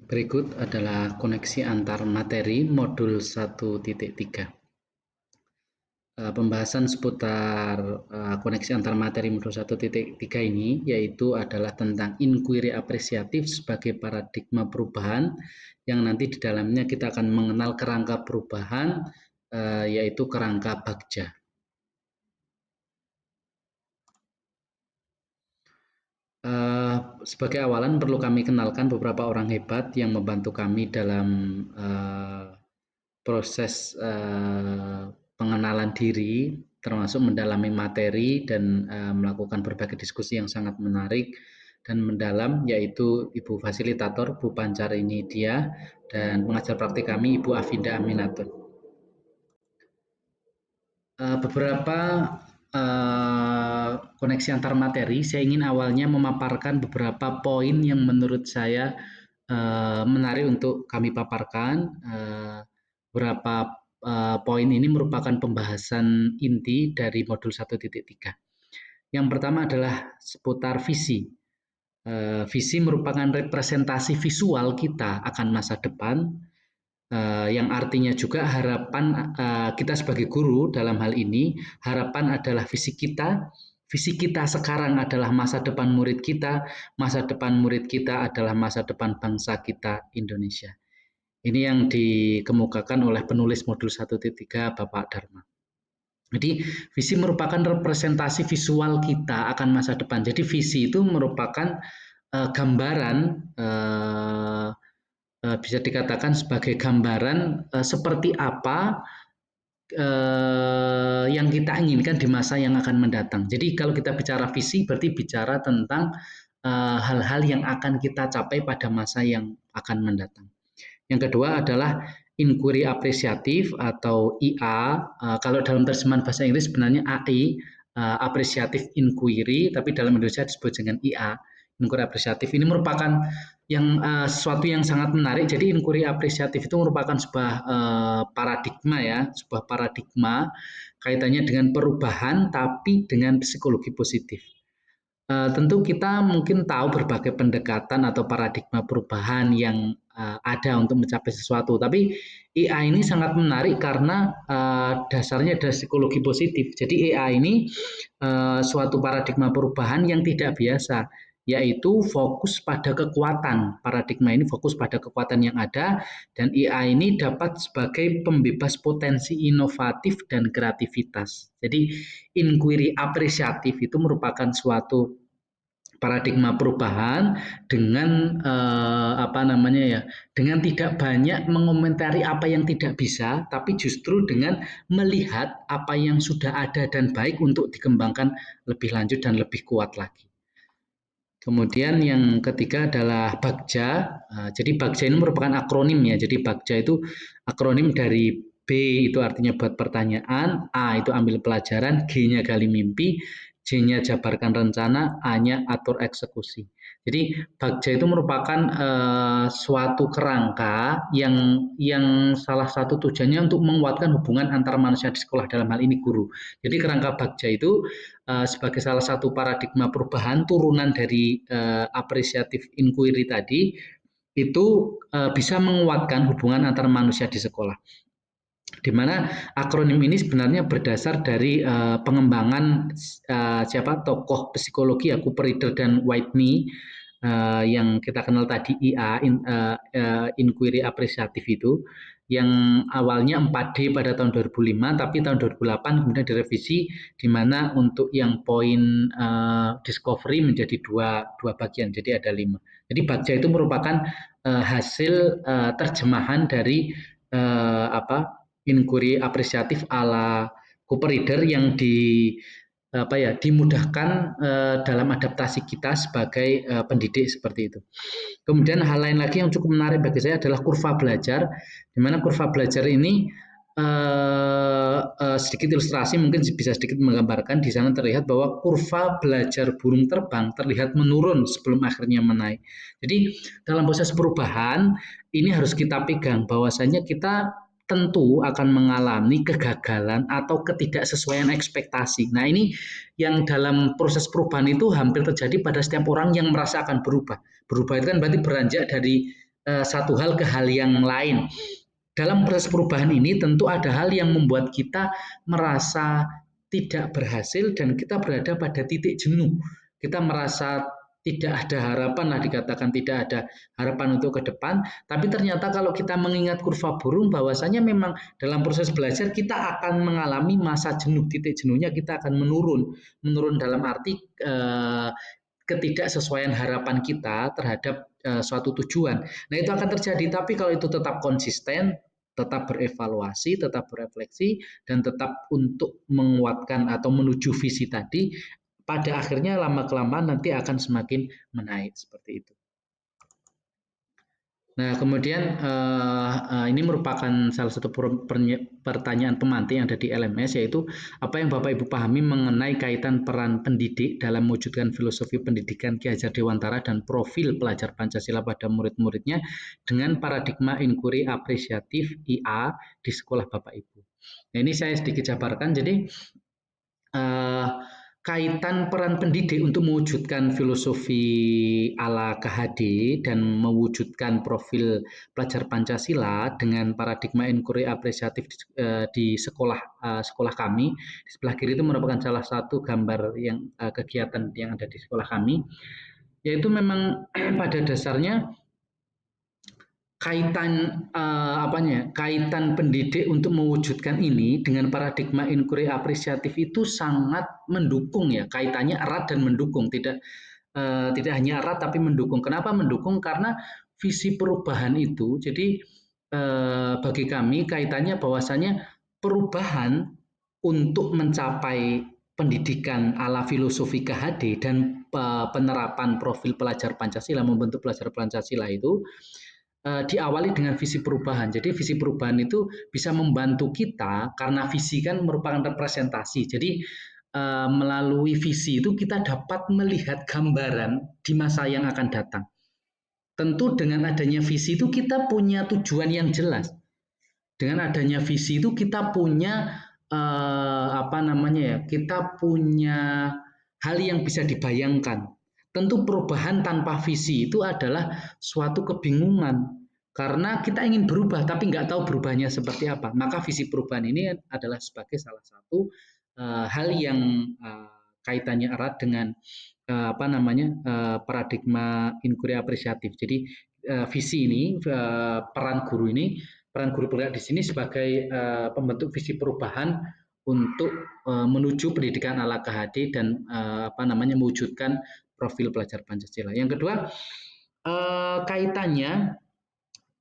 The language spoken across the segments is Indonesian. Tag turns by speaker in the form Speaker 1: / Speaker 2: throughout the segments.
Speaker 1: Berikut adalah koneksi antar materi modul 1.3. Pembahasan seputar koneksi antar materi modul 1.3 ini yaitu adalah tentang inquiry apresiatif sebagai paradigma perubahan yang nanti di dalamnya kita akan mengenal kerangka perubahan yaitu kerangka Bagja. Sebagai awalan perlu kami kenalkan beberapa orang hebat yang membantu kami dalam proses pengenalan diri, termasuk mendalami materi dan melakukan berbagai diskusi yang sangat menarik dan mendalam, yaitu Ibu Fasilitator, Bu Pancarini Dia, dan pengajar praktik kami, Ibu Afinda Aminatun. Beberapa koneksi antar materi, saya ingin awalnya memaparkan beberapa poin yang menurut saya menarik untuk kami paparkan. Beberapa poin ini merupakan pembahasan inti dari modul 1.3. Yang pertama adalah seputar visi. Visi merupakan representasi visual kita akan masa depan, yang artinya juga harapan kita sebagai guru dalam hal ini, harapan adalah visi kita sekarang adalah masa depan murid kita, masa depan murid kita adalah masa depan bangsa kita Indonesia. Ini yang dikemukakan oleh penulis modul 1.3 Bapak Dharma. Jadi visi merupakan representasi visual kita akan masa depan. Jadi visi itu merupakan gambaran, bisa dikatakan sebagai gambaran seperti apa yang kita inginkan di masa yang akan mendatang. Jadi kalau kita bicara visi berarti bicara tentang hal-hal yang akan kita capai pada masa yang akan mendatang. Yang kedua adalah inquiry apresiatif atau IA. Kalau dalam terjemahan bahasa Inggris sebenarnya AI, apresiatif inquiry, tapi dalam Indonesia disebut dengan IA, inquiry apresiatif. Ini merupakan sesuatu yang sangat menarik. Jadi inquiry apresiatif itu merupakan sebuah paradigma ya, sebuah paradigma kaitannya dengan perubahan tapi dengan psikologi positif. Tentu kita mungkin tahu berbagai pendekatan atau paradigma perubahan yang ada untuk mencapai sesuatu, tapi AI ini sangat menarik karena dasarnya adalah psikologi positif. Jadi AI ini suatu paradigma perubahan yang tidak biasa, yaitu fokus pada kekuatan. Paradigma ini fokus pada kekuatan yang ada, dan AI ini dapat sebagai pembebas potensi inovatif dan kreativitas. Jadi inquiry apresiatif itu merupakan suatu paradigma perubahan dengan dengan tidak banyak mengomentari apa yang tidak bisa, tapi justru dengan melihat apa yang sudah ada dan baik untuk dikembangkan lebih lanjut dan lebih kuat lagi. Kemudian yang ketiga adalah Bagja. Jadi Bagja ini merupakan akronim ya. Jadi Bagja itu akronim dari B itu artinya buat pertanyaan, A itu ambil pelajaran, G-nya gali mimpi, J-nya jabarkan rencana, A-nya atur eksekusi. Jadi Bagja itu merupakan suatu kerangka yang salah satu tujuannya untuk menguatkan hubungan antara manusia di sekolah, dalam hal ini guru. Jadi kerangka Bagja itu sebagai salah satu paradigma perubahan turunan dari apresiatif inquiry tadi, itu bisa menguatkan hubungan antara manusia di sekolah. Di mana akronim ini sebenarnya berdasar dari pengembangan tokoh psikologi ya, Cooper Reader dan Whitney, yang kita kenal tadi IA, inquiry apresiatif itu, yang awalnya 4D pada tahun 2005, tapi tahun 2008 kemudian direvisi, di mana untuk yang poin discovery menjadi dua bagian, jadi ada 5. Jadi Bagja itu merupakan hasil terjemahan dari inquiry apresiatif ala Cooper Reader yang dimudahkan dalam adaptasi kita sebagai pendidik seperti itu. Kemudian hal lain lagi yang cukup menarik bagi saya adalah kurva belajar, di mana kurva belajar ini sedikit ilustrasi mungkin bisa sedikit menggambarkan. Di sana terlihat bahwa kurva belajar burung terbang terlihat menurun sebelum akhirnya menaik. Jadi dalam proses perubahan ini harus kita pegang bahwasanya kita tentu akan mengalami kegagalan atau ketidaksesuaian ekspektasi. Nah, ini yang dalam proses perubahan itu hampir terjadi pada setiap orang yang merasa akan berubah. Berubah itu kan berarti beranjak dari satu hal ke hal yang lain. Dalam proses perubahan ini tentu ada hal yang membuat kita merasa tidak berhasil dan kita berada pada titik jenuh. Kita merasa tidak ada harapan lah, dikatakan tidak ada harapan untuk ke depan. Tapi ternyata kalau kita mengingat kurva burung, bahwasanya memang dalam proses belajar kita akan mengalami masa jenuh. Titik jenuhnya kita akan menurun. Menurun dalam arti ketidaksesuaian harapan kita terhadap suatu tujuan. Nah, itu akan terjadi, tapi kalau itu tetap konsisten, tetap berevaluasi, tetap berefleksi, dan tetap untuk menguatkan atau menuju visi tadi, pada akhirnya lama-kelamaan nanti akan semakin menaik seperti itu. Nah, kemudian ini merupakan salah satu pertanyaan pemantik yang ada di LMS, yaitu apa yang Bapak Ibu pahami mengenai kaitan peran pendidik dalam mewujudkan filosofi pendidikan Ki Hajar Dewantara dan profil pelajar Pancasila pada murid-muridnya dengan paradigma inquiry apresiatif IA di sekolah Bapak Ibu. Nah, ini saya sedikit jabarkan. Jadi kaitan peran pendidik untuk mewujudkan filosofi ala KHD dan mewujudkan profil pelajar Pancasila dengan paradigma inquiry apresiatif di sekolah kami. Di sebelah kiri itu merupakan salah satu gambar yang kegiatan yang ada di sekolah kami, yaitu memang pada dasarnya kaitan pendidik untuk mewujudkan ini dengan paradigma inquiry apresiatif itu sangat mendukung ya, kaitannya erat dan mendukung, tidak hanya erat tapi mendukung. Kenapa mendukung? Karena visi perubahan itu, jadi bagi kami kaitannya bahwasanya perubahan untuk mencapai pendidikan ala filosofi KHD dan penerapan profil pelajar Pancasila, membentuk pelajar Pancasila itu diawali dengan visi perubahan. Jadi visi perubahan itu bisa membantu kita karena visi kan merupakan representasi. Jadi melalui visi itu kita dapat melihat gambaran di masa yang akan datang. Tentu dengan adanya visi itu kita punya tujuan yang jelas. Dengan adanya visi itu kita punya kita punya hal yang bisa dibayangkan. Tentu perubahan tanpa visi itu adalah suatu kebingungan karena kita ingin berubah tapi nggak tahu berubahnya seperti apa. Maka visi perubahan ini adalah sebagai salah satu hal yang kaitannya erat dengan paradigma inquiry apresiatif. Jadi visi ini peran guru bergerak di sini sebagai pembentuk visi perubahan untuk menuju pendidikan ala KHD dan mewujudkan profil pelajar Pancasila. Yang kedua, kaitannya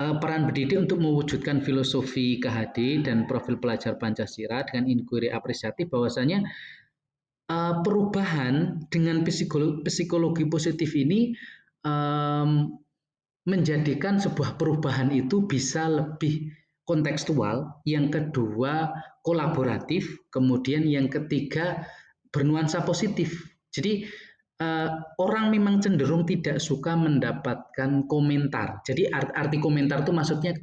Speaker 1: peran pendidik untuk mewujudkan filosofi KHD dan profil pelajar Pancasila dengan inquiry apresiatif, bahwasanya perubahan dengan psikologi positif ini menjadikan sebuah perubahan itu bisa lebih kontekstual, yang kedua kolaboratif, kemudian yang ketiga bernuansa positif. Jadi orang memang cenderung tidak suka mendapatkan komentar. Jadi arti komentar itu maksudnya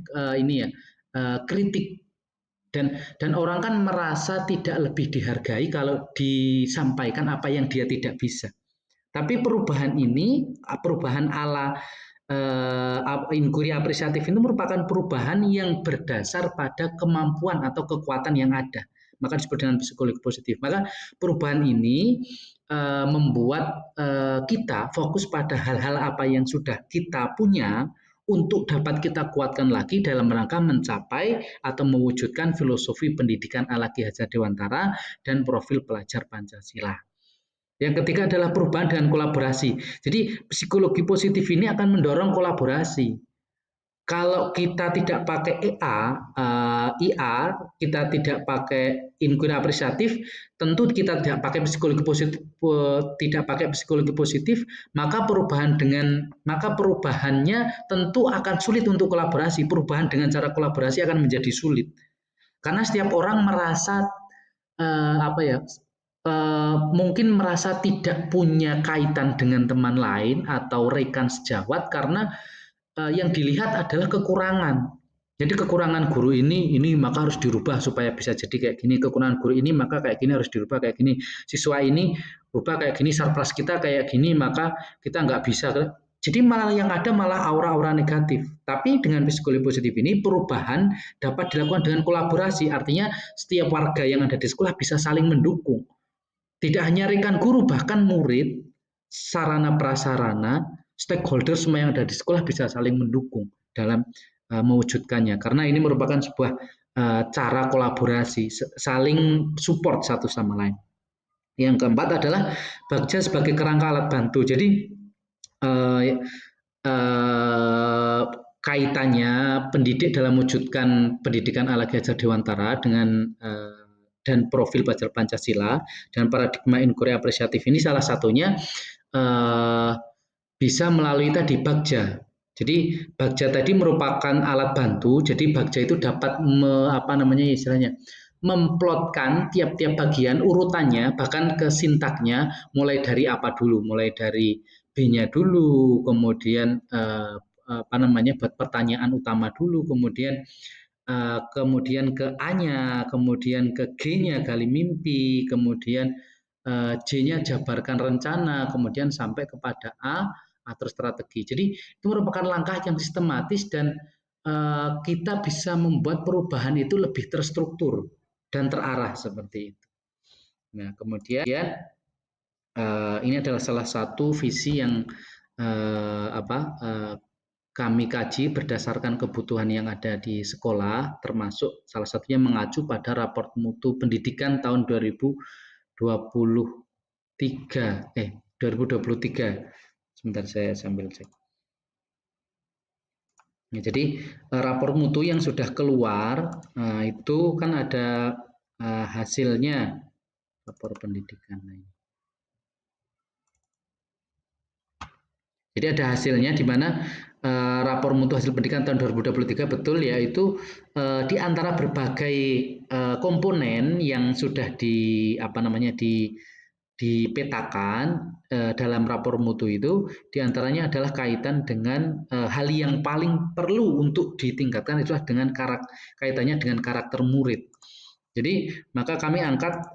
Speaker 1: kritik. Dan orang kan merasa tidak lebih dihargai kalau disampaikan apa yang dia tidak bisa. Tapi perubahan ala inquiry apresiatif itu merupakan perubahan yang berdasar pada kemampuan atau kekuatan yang ada. Maka disebut dengan psikologi positif. Maka perubahan ini membuat kita fokus pada hal-hal apa yang sudah kita punya untuk dapat kita kuatkan lagi dalam rangka mencapai atau mewujudkan filosofi pendidikan ala Ki Hajar Dewantara dan profil pelajar Pancasila. Yang ketiga adalah perubahan dengan kolaborasi. Jadi psikologi positif ini akan mendorong kolaborasi. Kalau kita tidak pakai IA, kita tidak pakai inquiry apresiatif, tentu kita tidak pakai psikologi positif, maka perubahannya tentu akan sulit untuk kolaborasi. Perubahan dengan cara kolaborasi akan menjadi sulit. Karena setiap orang merasa mungkin merasa tidak punya kaitan dengan teman lain atau rekan sejawat karena yang dilihat adalah kekurangan. Jadi kekurangan guru ini maka harus dirubah supaya bisa jadi kayak gini. Kekurangan guru ini maka kayak gini harus dirubah kayak gini. Siswa ini rubah kayak gini, sarpras kita kayak gini, maka kita nggak bisa Jadi malah yang ada malah aura-aura negatif. Tapi dengan psikologi positif ini perubahan dapat dilakukan dengan kolaborasi. Artinya setiap warga yang ada di sekolah bisa saling mendukung. Tidak hanya rekan guru, bahkan murid, sarana prasarana, stakeholder semua yang ada di sekolah bisa saling mendukung dalam mewujudkannya. Karena ini merupakan sebuah cara kolaborasi, saling support satu sama lain. Yang keempat adalah bagja sebagai kerangka alat bantu. Jadi eh, eh, kaitannya pendidik dalam mewujudkan pendidikan ala Ki Hajar Dewantara dengan dan profil pelajar Pancasila dan paradigma inquiry apresiatif ini salah satunya eh, bisa melalui tadi bagja. Jadi bagja tadi merupakan alat bantu. Jadi bagja itu dapat apa namanya istilahnya memplotkan tiap-tiap bagian urutannya bahkan ke sintaknya mulai dari apa dulu, mulai dari B-nya dulu, kemudian apa namanya buat pertanyaan utama dulu, kemudian ke A-nya, kemudian ke G-nya gali mimpi, kemudian J-nya jabarkan rencana, kemudian sampai kepada A atur strategi. Jadi itu merupakan langkah yang sistematis dan kita bisa membuat perubahan itu lebih terstruktur dan terarah seperti itu. Nah, kemudian ini adalah salah satu visi yang kami kaji berdasarkan kebutuhan yang ada di sekolah, termasuk salah satunya mengacu pada raport mutu pendidikan tahun 2023. Sebentar saya sambil cek. Ya, jadi rapor mutu yang sudah keluar itu kan ada hasilnya rapor pendidikan. Jadi ada hasilnya di mana rapor mutu hasil pendidikan tahun 2023 betul yaitu di antara berbagai komponen yang sudah dipetakan dalam rapor mutu itu diantaranya adalah kaitan dengan hal yang paling perlu untuk ditingkatkan itu dengan kaitannya dengan karakter murid. Jadi maka kami angkat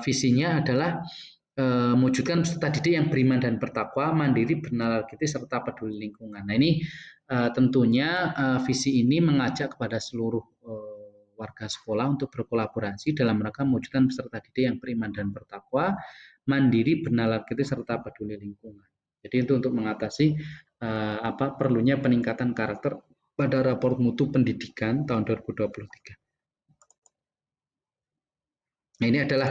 Speaker 1: visinya adalah mewujudkan peserta didik yang beriman dan bertakwa, mandiri, bernalar kritis, serta peduli lingkungan. Nah ini tentunya visi ini mengajak kepada seluruh warga sekolah untuk berkolaborasi dalam rangka mewujudkan peserta didik yang beriman dan bertakwa, mandiri, bernalar kritis, serta peduli lingkungan. Jadi itu untuk mengatasi perlunya peningkatan karakter pada rapor mutu pendidikan tahun 2023. Nah ini adalah